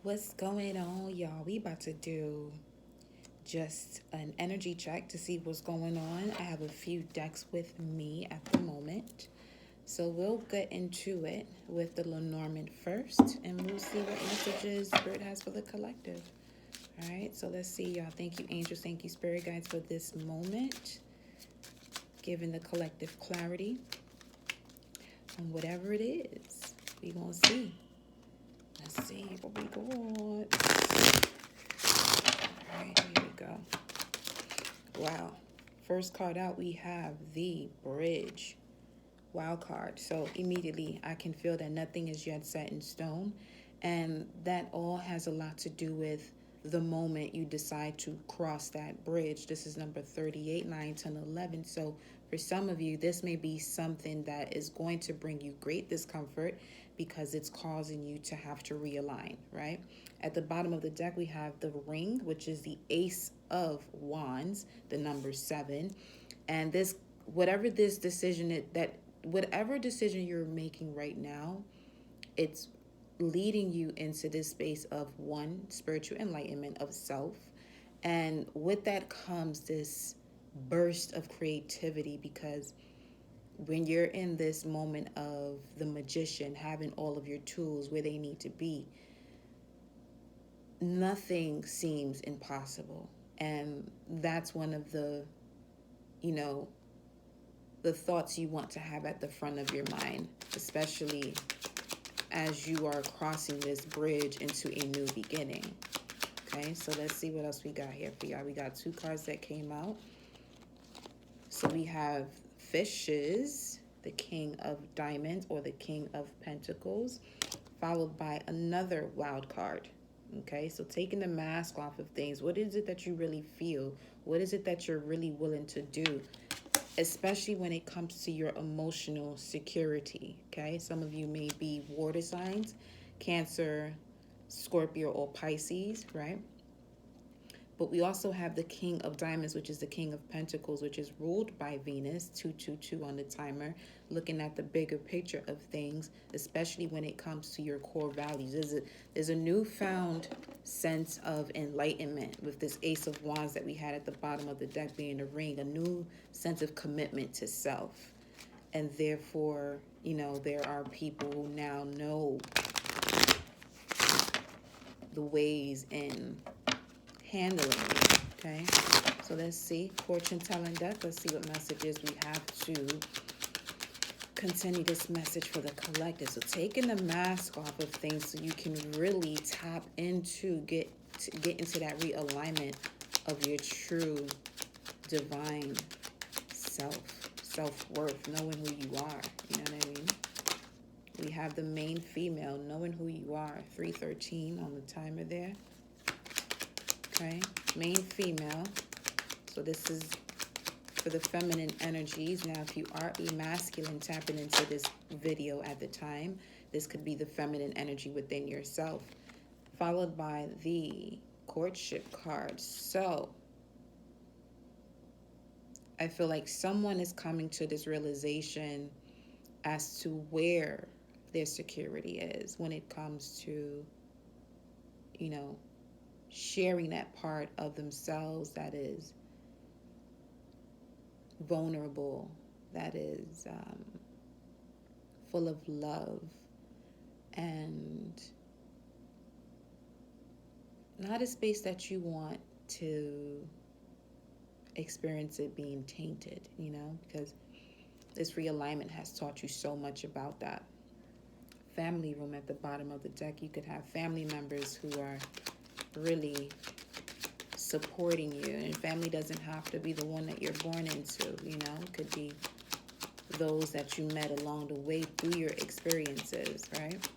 What's going on, y'all? We about to do just an energy check to see what's going on. I have a few decks with me at the moment. So we'll get into it with the Lenormand first, and we'll see what messages Spirit has for the collective. All right, so let's see, y'all. Thank you, angels. Thank you, spirit guides, for this moment, giving the collective clarity on whatever it is. We gonna see. Let's see what we got. All right, here we go. Wow. First card out, we have the Bridge. Wild card. So immediately I can feel that nothing is yet set in stone. And that all has a lot to do with the moment you decide to cross that bridge. This is number 38, 9, 10, 11. So for some of you, this may be something that is going to bring you great discomfort because it's causing you to have to realign, right? At the bottom of the deck, we have the Ring, which is the Ace of Wands, the number 7. And this, whatever decision you're making right now, it's leading you into this space of one, spiritual enlightenment of self. And with that comes this burst of creativity, because when you're in this moment of the magician having all of your tools where they need to be, nothing seems impossible. And that's one of the thoughts you want to have at the front of your mind, especially as you are crossing this bridge into a new beginning. Okay, so let's see what else we got here for y'all. We got 2 cards that came out. So we have Fishes, the King of Diamonds or the King of Pentacles, followed by another wild card. Okay, so taking the mask off of things. What is it that you really feel? What is it that you're really willing to do? Especially when it comes to your emotional security, okay? Some of you may be water signs, Cancer, Scorpio, or Pisces, right? But we also have the King of Diamonds, which is the King of Pentacles, which is ruled by Venus, 222 on the timer, looking at the bigger picture of things, especially when it comes to your core values. There's a newfound sense of enlightenment with this Ace of Wands that we had at the bottom of the deck being the Ring, a new sense of commitment to self. And therefore, there are people who now know the ways in handling it, okay? So let's see, fortune telling deck. Let's see what messages we have to continue this message for the collective. So taking the mask off of things so you can really tap into, get into that realignment of your true divine self-worth, knowing who you are, you know what I mean? We have the main female, knowing who you are, 313 on the timer there. Okay, main female. So this is for the feminine energies. Now, if you are a masculine tapping into this video at the time, this could be the feminine energy within yourself, followed by the courtship card. So I feel like someone is coming to this realization as to where their security is when it comes to, sharing that part of themselves that is vulnerable, that is full of love, and not a space that you want to experience it being tainted, because this realignment has taught you so much about that. Family room at the bottom of the deck. You could have family members who are really supporting you, and family doesn't have to be the one that you're born into, it could be those that you met along the way through your experiences, right?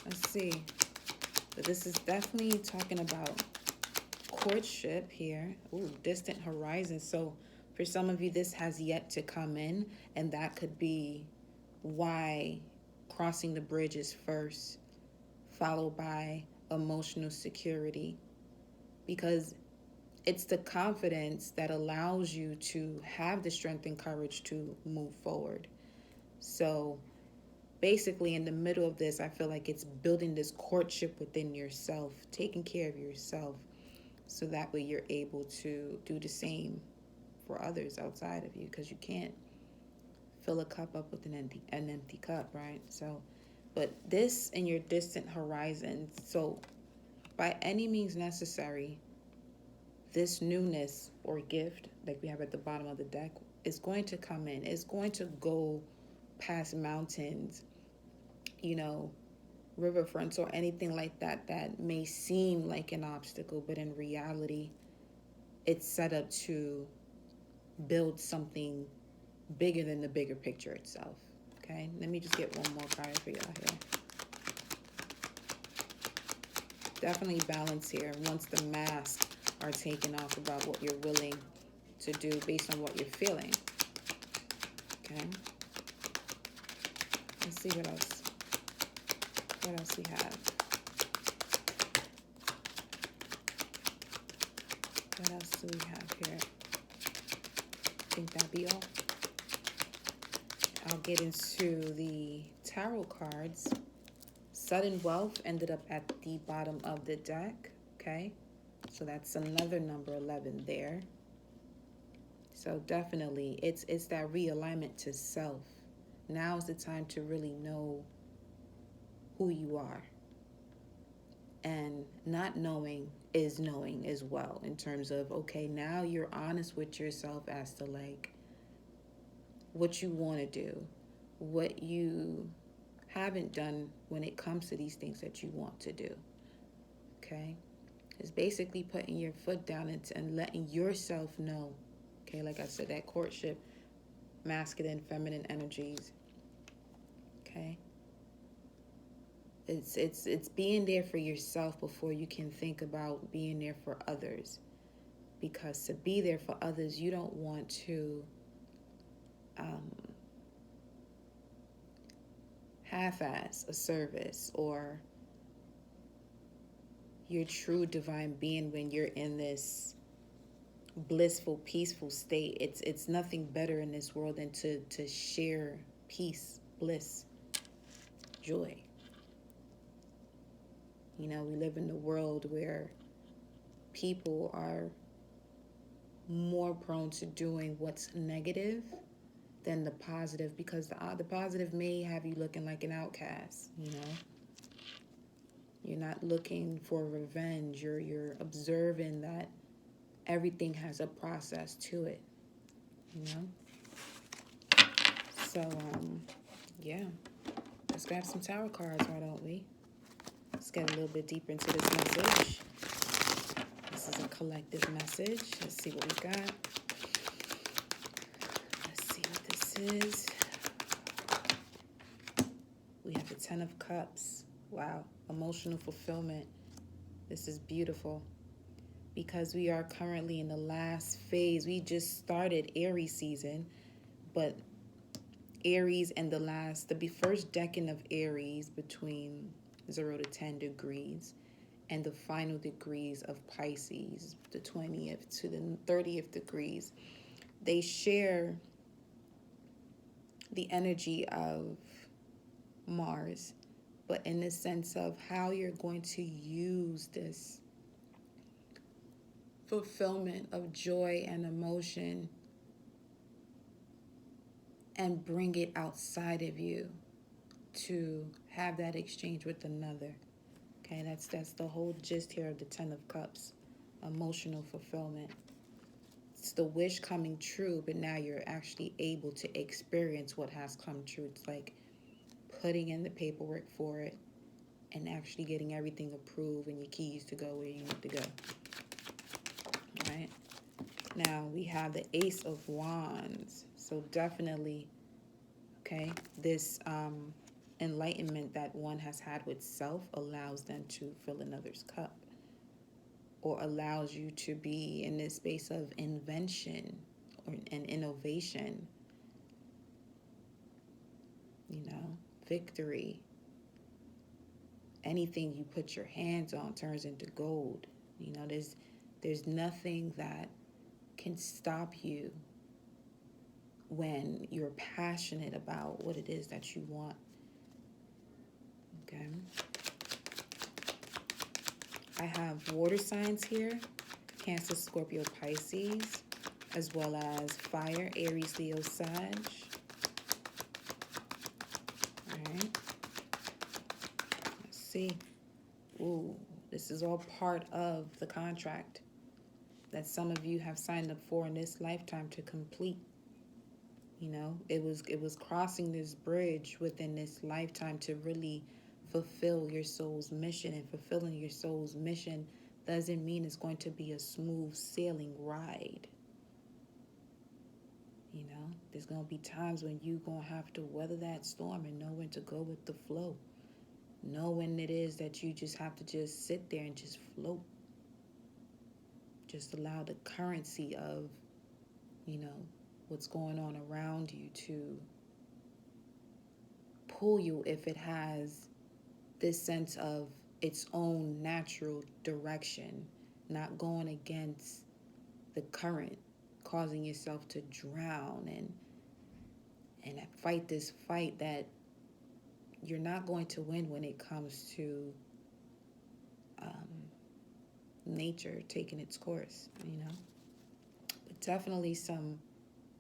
Let's see. But this is definitely talking about courtship here. Ooh, distant horizon. So for some of you, this has yet to come in, and that could be why crossing the bridge is first, followed by emotional security, because it's the confidence that allows you to have the strength and courage to move forward. So basically in the middle of this, I feel like it's building this courtship within yourself, taking care of yourself, so that way you're able to do the same for others outside of you, because you can't fill a cup up with an empty cup, right? So, but this in your distant horizon, so by any means necessary, this newness or gift, like we have at the bottom of the deck, is going to come in. It's going to go past mountains, riverfronts or anything like that that may seem like an obstacle, but in reality, it's set up to build something bigger than the bigger picture itself. Okay, let me just get one more card for y'all here. Definitely balance here once the masks are taken off about what you're willing to do based on what you're feeling. Okay, let's see what else we have. What else do we have here? I think that'd be all. I'll get into the tarot cards. Sudden wealth ended up at the bottom of the deck. Okay, so that's another number 11 there. So definitely it's that realignment to self. Now is the time to really know who you are. And not knowing is knowing as well, in terms of, okay, now you're honest with yourself as to like what you want to do, what you haven't done when it comes to these things that you want to do. Okay, it's basically putting your foot down and letting yourself know. Okay, like I said, that courtship, masculine, feminine energies. Okay, it's being there for yourself before you can think about being there for others. Because to be there for others, you don't want to half-ass a service or your true divine being when you're in this blissful, peaceful state. It's nothing better in this world than to share peace, bliss, joy. We live in a world where people are more prone to doing what's negative than the positive, because the positive may have you looking like an outcast. You're not looking for revenge. You're observing that everything has a process to it. So yeah, let's grab some tarot cards, why don't we? Let's get a little bit deeper into this message. This is a collective message. Let's see what we got. Let's see what this is. We have the 10 of Cups. Wow, emotional fulfillment. This is beautiful because we are currently in the last phase. We just started Aries season, but Aries and the first decan of Aries between 0 to 10 degrees, and the final degrees of Pisces, the 20th to the 30th degrees, they share the energy of Mars, but in the sense of how you're going to use this fulfillment of joy and emotion and bring it outside of you to have that exchange with another. Okay, that's the whole gist here of the 10 of Cups, emotional fulfillment. It's the wish coming true, but now you're actually able to experience what has come true. It's like putting in the paperwork for it and actually getting everything approved and your keys to go where you need to go. All right. Now we have the Ace of Wands. So definitely, okay, this enlightenment that one has had with self allows them to fill another's cup, or allows you to be in this space of invention and innovation, victory. Anything you put your hands on turns into gold. There's nothing that can stop you when you're passionate about what it is that you want. Okay. I have water signs here, Cancer, Scorpio, Pisces, as well as fire, Aries, Leo, Sag. All right. Let's see. Ooh, this is all part of the contract that some of you have signed up for in this lifetime to complete. You know, it was crossing this bridge within this lifetime to really fulfill your soul's mission. And fulfilling your soul's mission doesn't mean it's going to be a smooth sailing ride. You know, there's going to be times when you're going to have to weather that storm and know when to go with the flow. Know when it is that you just have to just sit there and just float. Just allow the currency of, you know, what's going on around you to pull you if it has this sense of its own natural direction, not going against the current, causing yourself to drown and fight this fight that you're not going to win when it comes to nature taking its course, you know. But definitely some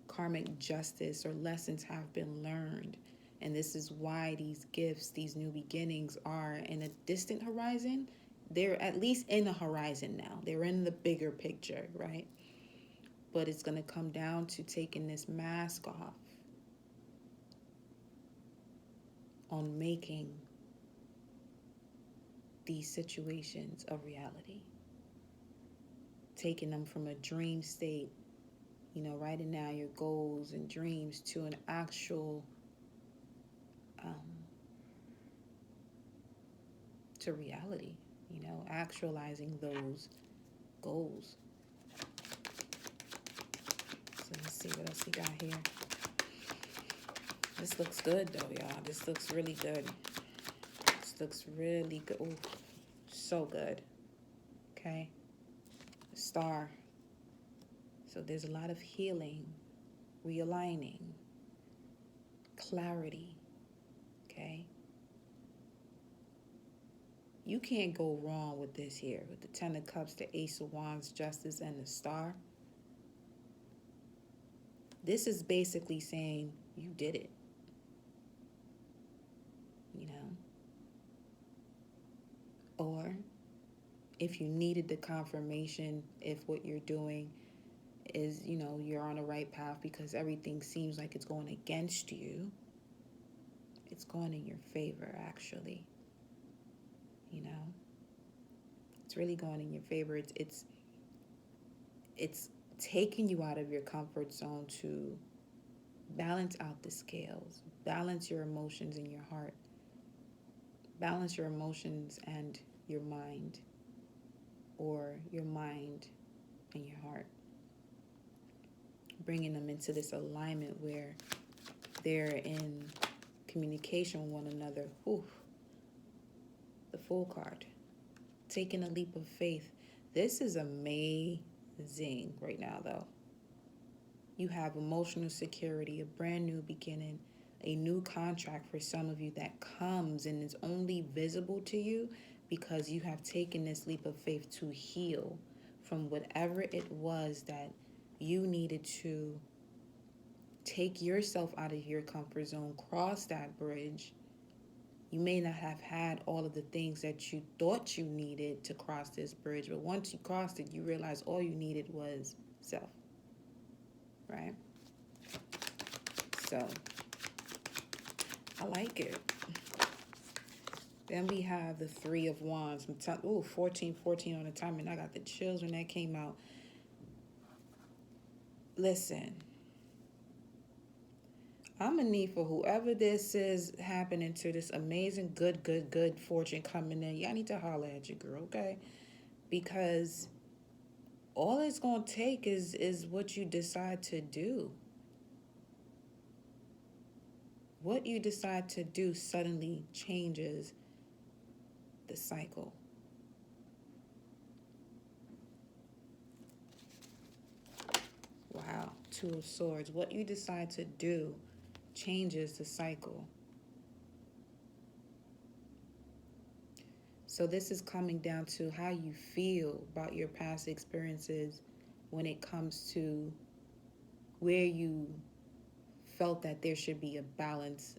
karmic justice or lessons have been learned. And this is why these gifts, these new beginnings are in a distant horizon. They're at least in the horizon now. They're in the bigger picture, right? But it's going to come down to taking this mask off on making these situations a reality. Taking them from a dream state, you know, writing down your goals and dreams to an actual to reality, you know, actualizing those goals. So let's see what else we got here. This looks good though, y'all. This looks really good. This looks really good. Ooh, so good. Okay. The star. So there's a lot of healing, realigning, clarity. Okay. You can't go wrong with this here, with the Ten of Cups, the Ace of Wands, Justice, and the Star. This is basically saying you did it, you know. Or if you needed the confirmation, if what you're doing is, you know, you're on the right path because everything seems like it's going against you, it's going in your favor, actually. You know, it's really going in your favor. It's taking you out of your comfort zone to balance out the scales, balance your emotions in your heart, balance your emotions and your mind, or your mind and your heart, bringing them into this alignment where they're in communication with one another. Ooh, the Fool card, taking a leap of faith. This is amazing right now, though. You have emotional security, a brand new beginning, a new contract for some of you that comes and is only visible to you because you have taken this leap of faith to heal from whatever it was that you needed to take yourself out of your comfort zone, cross that bridge. You may not have had all of the things that you thought you needed to cross this bridge, but once you crossed it, you realized all you needed was self, right? So, I like it. Then we have the Three of Wands. Ooh, 14 on the time, and I got the chills when that came out. Listen, I'm going to need for whoever this is happening to, this amazing, good fortune coming in. Y'all need to holler at your girl, okay? Because all it's going to take is what you decide to do. What you decide to do suddenly changes the cycle. Wow, Two of Swords. What you decide to do changes the cycle. So this is coming down to how you feel about your past experiences when it comes to where you felt that there should be a balance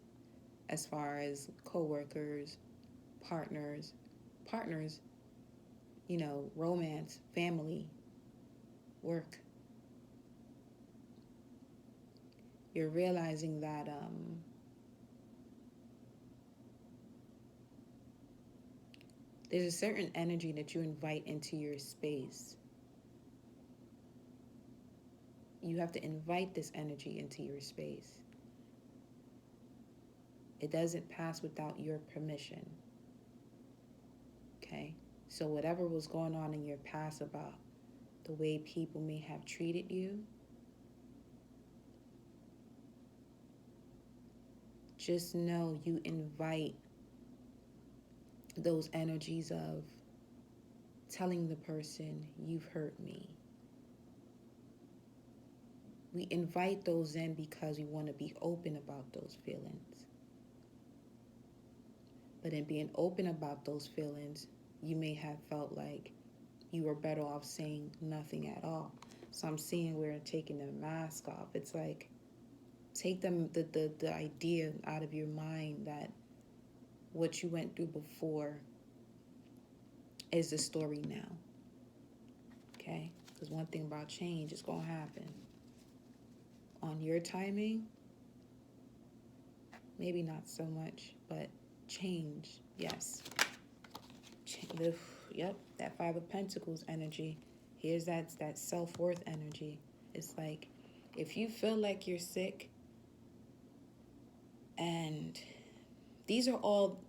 as far as co-workers, partners, romance, family, work. You're realizing that there's a certain energy that you invite into your space. You have to invite this energy into your space. It doesn't pass without your permission. Okay? So whatever was going on in your past about the way people may have treated you, just know you invite those energies of telling the person, you've hurt me. We invite those in because we want to be open about those feelings. But in being open about those feelings, you may have felt like you were better off saying nothing at all. So I'm seeing where taking the mask off, it's like, take the idea out of your mind that what you went through before is the story now. Okay? Because one thing about change is going to happen. On your timing, maybe not so much, but change, yes. Yep, that Five of Pentacles energy. Here's that self-worth energy. It's like, if you feel like you're sick, and these are all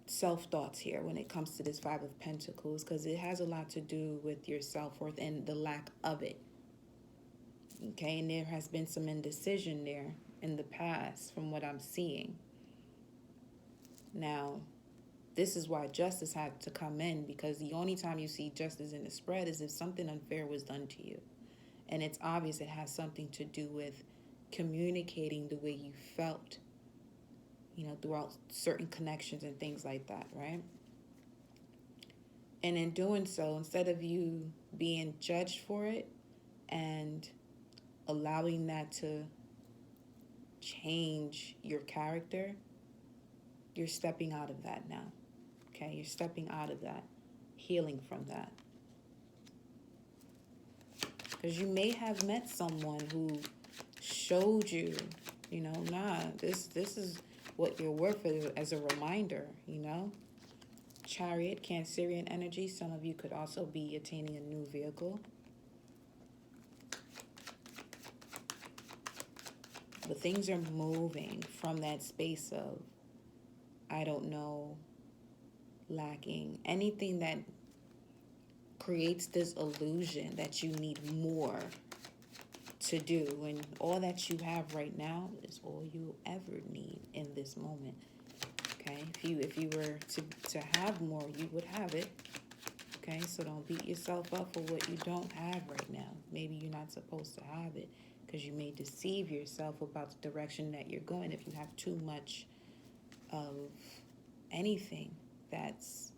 self-thoughts here when it comes to this Five of Pentacles, because it has a lot to do with your self-worth and the lack of it. Okay, and there has been some indecision there in the past from what I'm seeing. Now, this is why justice had to come in, because the only time you see justice in the spread is if something unfair was done to you. And it's obvious it has something to do with communicating the way you felt, throughout certain connections and things like that, right? And in doing so, instead of you being judged for it and allowing that to change your character, you're stepping out of that now. Okay, you're stepping out of that, healing from that. Because you may have met someone who showed you, this is what you're worth as a reminder, Chariot, Cancerian energy. Some of you could also be attaining a new vehicle. But things are moving from that space of, I don't know, lacking. Anything that creates this illusion that you need more to do, when all that you have right now is all you'll ever need in this moment. Okay, if you were to have more, you would have it. Okay, so don't beat yourself up for what you don't have right now. Maybe you're not supposed to have it, because you may deceive yourself about the direction that you're going if you have too much of anything. That's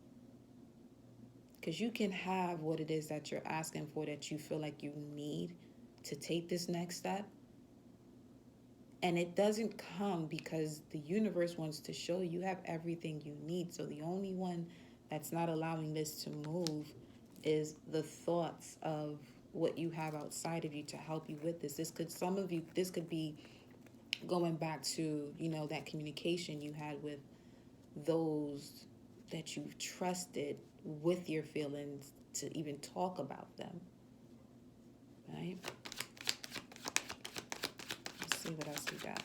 because you can have what it is that you're asking for, that you feel like you need to take this next step. And it doesn't come because the universe wants to show you have everything you need. So the only one that's not allowing this to move is the thoughts of what you have outside of you to help you with this. This could be going back to, that communication you had with those that you've trusted with your feelings to even talk about them, right? Let's see what else we got.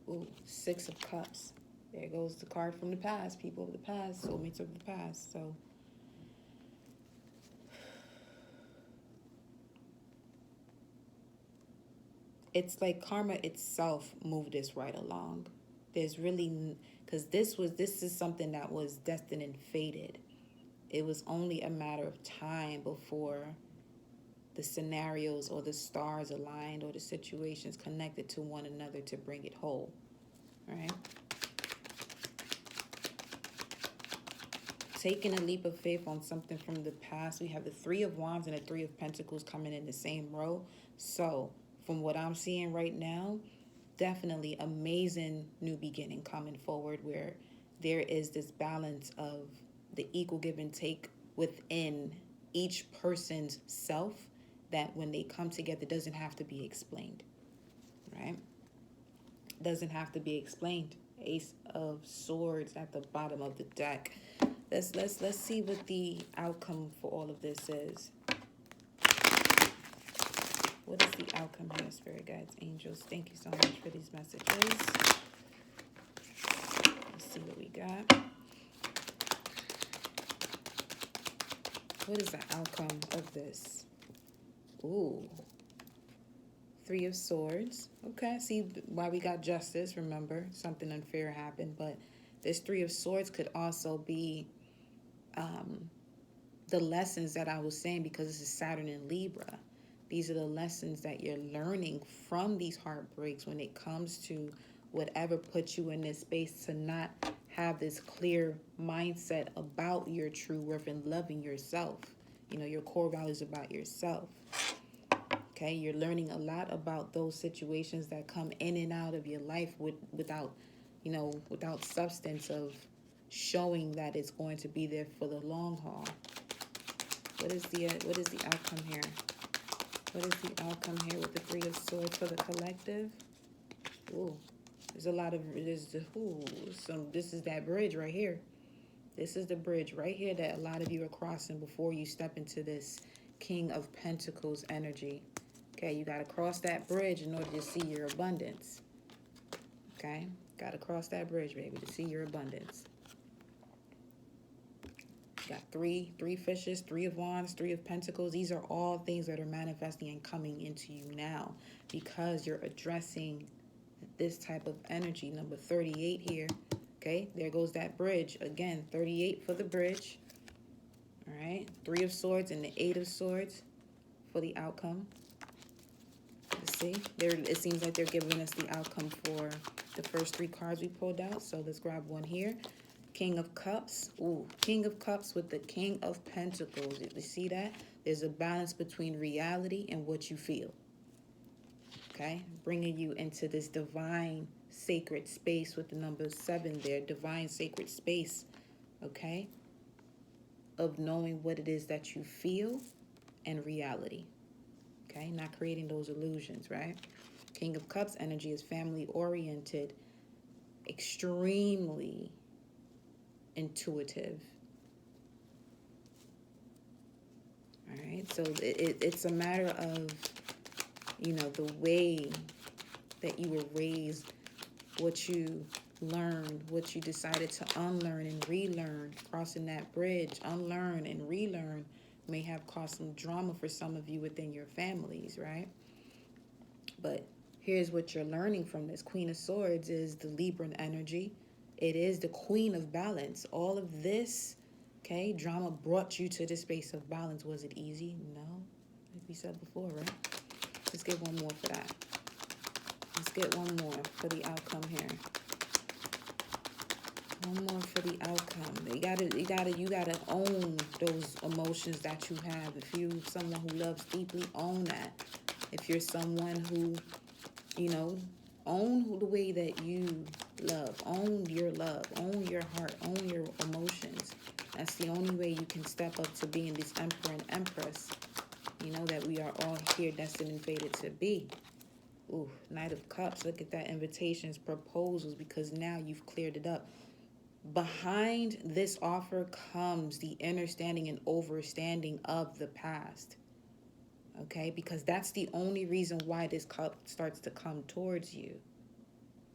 Ooh, Six of Cups. There goes the card from the past, people of the past, soulmates of the past. So it's like karma itself moved this right along. There's really, because this is something that was destined and fated. It was only a matter of time before the scenarios or the stars aligned or the situations connected to one another to bring it whole, right? taking a leap of faith on something from the past. We have the Three of Wands and the Three of Pentacles coming in the same row. So from what I'm seeing right now, definitely amazing new beginning coming forward, where there is this balance of the equal give and take within each person's self, that when they come together doesn't have to be explained, right? Doesn't have to be explained. Ace of Swords at the bottom of the deck. Let's see what the outcome for all of this is. What is the outcome here, Spirit Guides, Angels? Thank you so much for these messages. Let's see what we got. What is the outcome of this? Ooh. Three of Swords. Okay, see why we got justice. Remember, something unfair happened, but this Three of Swords could also be the lessons that I was saying, because this is Saturn and Libra. These are the lessons that you're learning from these heartbreaks when it comes to whatever puts you in this space to not have this clear mindset about your true worth and loving yourself. You know, your core values about yourself. Okay, you're learning a lot about those situations that come in and out of your life without substance of showing that it's going to be there for the long haul. What is the outcome here? What is the outcome here with the Three of Swords for the collective? Ooh, there's a lot of this is that bridge right here. This is the bridge right here that a lot of you are crossing before you step into this King of Pentacles energy. Okay, you got to cross that bridge in order to see your abundance. Okay, got to cross that bridge, baby, to see your abundance. You got three fishes, Three of Wands, Three of Pentacles. These are all things that are manifesting and coming into you now because you're addressing this type of energy. Number 38 here. Okay, there goes that bridge. Again, 38 for the bridge. All right, Three of Swords and the Eight of Swords for the outcome. Let's see. It seems like they're giving us the outcome for the first three cards we pulled out. So let's grab one here. King of Cups. Ooh, King of Cups with the King of Pentacles. You see that? There's a balance between reality and what you feel. Okay? Bringing you into this divine sacred space with the number 7 there. Divine sacred space. Okay? Of knowing what it is that you feel and reality. Okay? Not creating those illusions, right? King of Cups energy is family oriented. Extremely intuitive. All right, so it's a matter of, the way that you were raised, what you learned, what you decided to unlearn and relearn. Crossing that bridge, unlearn and relearn, may have caused some drama for some of you within your families, right? But here's what you're learning from this. Queen of Swords is the Libran energy. It is the Queen of Balance. All of this, okay, drama brought you to the space of balance. Was it easy? No. Like we said before, right? Let's get one more for that. Let's get one more for the outcome here. One more for the outcome. You gotta own those emotions that you have. If you're someone who loves deeply, own that. If you're someone who, own the way that you love. Own your love. Own your heart. Own your emotions. That's the only way you can step up to being this Emperor and Empress. You know that we are all here destined and fated to be. Ooh, Knight of Cups. Look at that. Invitations, proposals, because now you've cleared it up. Behind this offer comes the understanding and overstanding of the past. Okay, because that's the only reason why this cup starts to come towards you.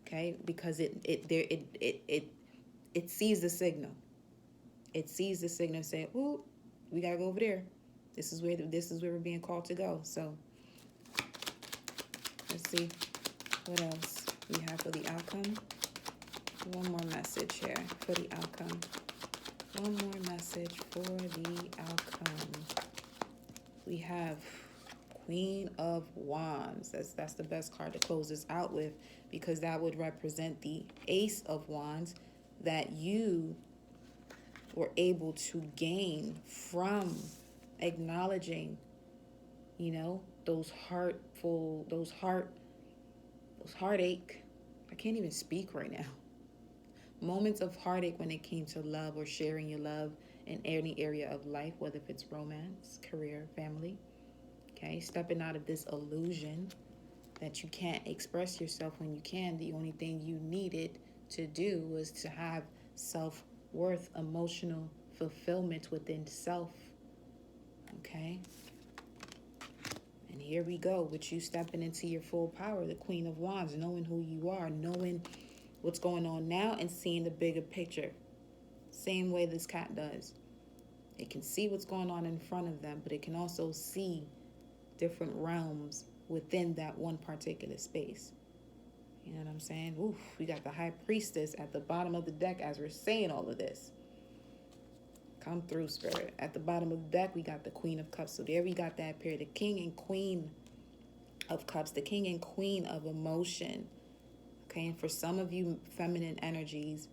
Okay, because it sees the signal. It sees the signal saying, "Ooh, we gotta go over there. This is where we're being called to go." So let's see what else we have for the outcome. One more message here for the outcome. One more message for the outcome. We have Queen of Wands. That's the best card to close this out with, because that would represent the Ace of Wands, that you or able to gain from acknowledging, those heartache. I can't even speak right now. Moments of heartache when it came to love or sharing your love in any area of life, whether if it's romance, career, family. Okay, stepping out of this illusion that you can't express yourself when you can. The only thing you needed to do was to have self-worth, emotional fulfillment within self. Okay? And here we go with you stepping into your full power, the Queen of Wands, knowing who you are, knowing what's going on now and seeing the bigger picture. Same way this cat does. It can see what's going on in front of them, but it can also see different realms within that one particular space. You know what I'm saying? Oof, we got the High Priestess at the bottom of the deck as we're saying all of this. Come through, Spirit. At the bottom of the deck, we got the Queen of Cups. So there we got that pair, the King and Queen of Cups, the King and Queen of emotion. Okay, and for some of you feminine energies,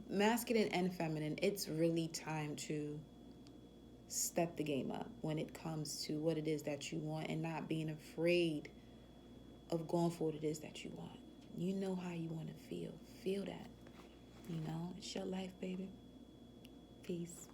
masculine and feminine, it's really time to step the game up when it comes to what it is that you want and not being afraid of going for what it is that you want. You know how you want to feel. Feel that. It's your life, baby. Peace.